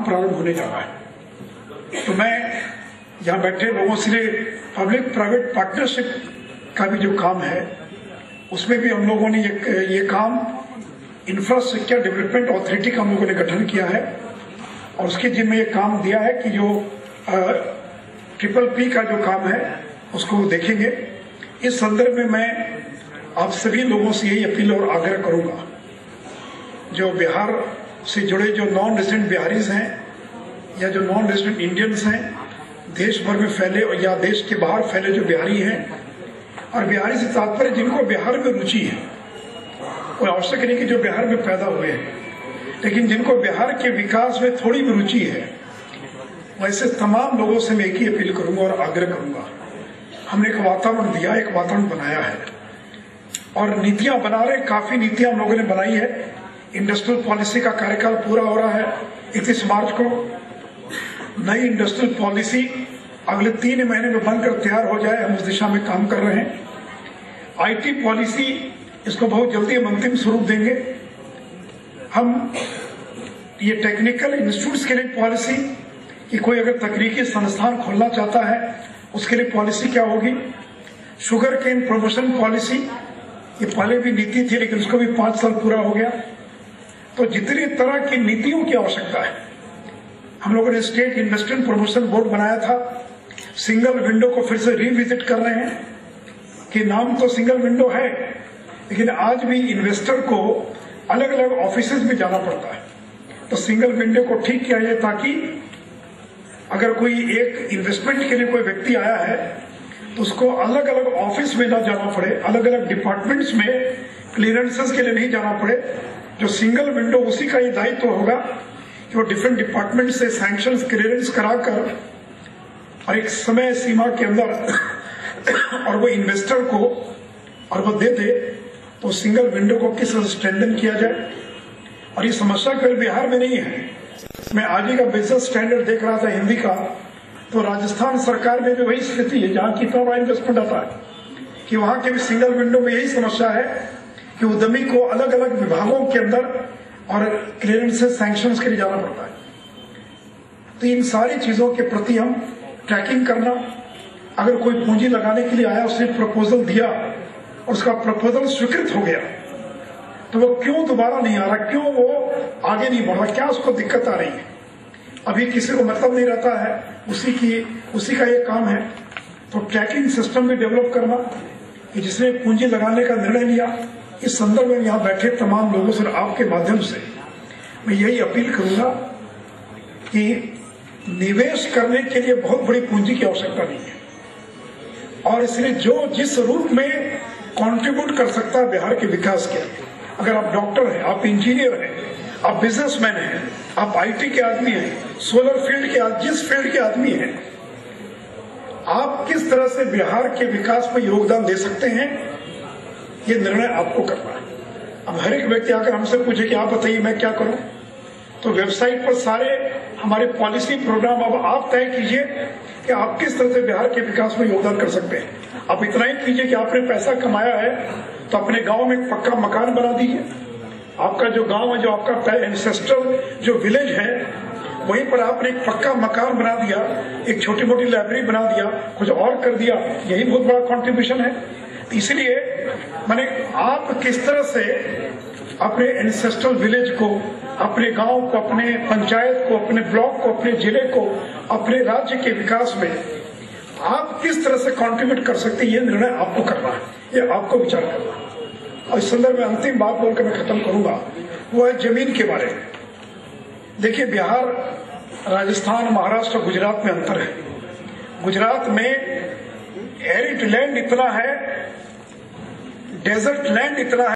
प्रारंभ होने जा रहा है। तो मैं यहाँ बैठे लोगों से पब्लिक प्राइवेट पार्टनरशिप का भी जो काम है उसमें भी हम लोगों ने ये काम इंफ्रास्ट्रक्चर डेवलपमेंट अथॉरिटी का हम लोगों ने गठन किया है और उसके जिम्मे ये काम दिया है कि जो PPP का जो काम है उसको देखेंगे। इस संदर्भ में मैं आप सभी लोगों से यही अपील और आग्रह करूंगा, जो बिहार से जुड़े जो नॉन रेजिडेंट बिहारीज हैं या जो नॉन रेजिडेंट इंडियंस हैं, देश भर में फैले या देश के बाहर फैले जो बिहारी हैं, और बिहारी से तात्पर्य जिनको बिहार में रुचि है, कोई आवश्यक नहीं कि जो बिहार में पैदा हुए हैं, लेकिन जिनको बिहार के विकास में थोड़ी भी रुचि है, वैसे तमाम लोगों से मैं एक ही अपील करूंगा और आग्रह करूंगा। हमने एक वातावरण दिया, एक वातावरण बनाया है और नीतियां बना रहे, काफी नीतियां हम लोगों ने बनाई है। इंडस्ट्रियल पॉलिसी का कार्यकाल पूरा हो रहा है 31 मार्च को। नई इंडस्ट्रियल पॉलिसी अगले 3 महीने में बनकर तैयार हो जाए, हम उस दिशा में काम कर रहे हैं। IT पॉलिसी, इसको बहुत जल्दी हम अंतिम स्वरूप देंगे। हम ये टेक्निकल इंस्टीट्यूट्स के लिए पॉलिसी कि कोई अगर तकनीकी संस्थान खोलना चाहता है उसके लिए पॉलिसी क्या होगी। शुगर केन प्रमोशन पॉलिसी, ये पहले भी नीति थी लेकिन उसको भी 5 साल पूरा हो गया। तो जितनी तरह की नीतियों की आवश्यकता है, हम लोगों ने स्टेट इन्वेस्टमेंट प्रमोशन बोर्ड बनाया था। सिंगल विंडो को फिर से रिविजिट कर रहे हैं कि नाम तो सिंगल विंडो है लेकिन आज भी इन्वेस्टर को अलग अलग ऑफिसेज में जाना पड़ता है। तो सिंगल विंडो को ठीक किया जाए ताकि अगर कोई एक इन्वेस्टमेंट के लिए कोई व्यक्ति आया है तो उसको अलग अलग ऑफिस में ना जाना पड़े, अलग अलग डिपार्टमेंट्स में क्लियरेंसेस के लिए नहीं जाना पड़े। जो सिंगल विंडो, उसी का ये दायित्व होगा कि वो डिफरेंट डिपार्टमेंट से सैंक्शन क्लियरेंस कराकर और एक समय सीमा के अंदर और वो इन्वेस्टर को और वो दे दे, तो सिंगल विंडो को किस तरह स्ट्रेंथन किया जाए। और ये समस्या केवल बिहार में नहीं है। मैं आज ही का बिजनेस स्टैंडर्ड देख रहा था हिंदी का, तो राजस्थान सरकार में भी वही स्थिति है जहां कितना बड़ा इन्वेस्टमेंट आता है कि वहां के भी सिंगल विंडो में यही समस्या है कि उद्यमी को अलग अलग विभागों के अंदर और क्लियरेंसेस सैंक्शंस के लिए जाना पड़ता है। तो इन सारी चीजों के प्रति हम ट्रैकिंग करना, अगर कोई पूंजी लगाने के लिए आया, उसने प्रपोजल दिया और उसका प्रपोजल स्वीकृत हो गया, तो वो क्यों दोबारा नहीं आ रहा, क्यों वो आगे नहीं बढ़ रहा, क्या उसको दिक्कत आ रही है। अभी किसी को मतलब नहीं रहता है, उसी का ये काम है। तो ट्रैकिंग सिस्टम भी डेवलप करना कि जिसने पूंजी लगाने का निर्णय लिया। इस संदर्भ में यहाँ बैठे तमाम लोगों से आपके माध्यम से मैं यही अपील करूंगा कि निवेश करने के लिए बहुत बड़ी पूंजी की आवश्यकता नहीं है और इसलिए जो जिस रूप में कंट्रीब्यूट कर सकता है बिहार के विकास के, अगर आप डॉक्टर हैं, आप इंजीनियर हैं, आप बिजनेसमैन हैं, आप IT के आदमी हैं, सोलर फील्ड के, जिस फील्ड के आदमी हैं, आप किस तरह से बिहार के विकास में योगदान दे सकते हैं, ये निर्णय आपको करना है। अब हर एक व्यक्ति आकर हमसे पूछे कि आप बताइए मैं क्या करूं, तो वेबसाइट पर सारे हमारे पॉलिसी प्रोग्राम अब आप तय कीजिए कि आप किस तरह से बिहार के विकास में योगदान कर सकते हैं। आप इतना ही कीजिए कि आपने पैसा कमाया है तो अपने गांव में एक पक्का मकान बना दीजिए। आपका जो गांव है, जो आपका एंसेस्ट्रल जो विलेज है, वहीं पर आपने एक पक्का मकान बना दिया, एक छोटी मोटी लाइब्रेरी बना दिया, कुछ और कर दिया, यही बहुत बड़ा कंट्रीब्यूशन है। इसलिए माने आप किस तरह से अपने एंसेस्ट्रल विलेज को, अपने गांव को, अपने पंचायत को, अपने ब्लॉक को, अपने जिले को, अपने राज्य के विकास में आप किस तरह से कंट्रीब्यूट कर सकते हैं, ये निर्णय आपको करना है, ये आपको विचार करना है। और इस संदर्भ में अंतिम बात बोलकर मैं खत्म करूंगा, वो है जमीन के बारे में। देखिए, बिहार, राजस्थान, महाराष्ट्र, गुजरात में अंतर है। गुजरात में एरिड लैंड इतना है, डेजर्ट लैंड इतना है।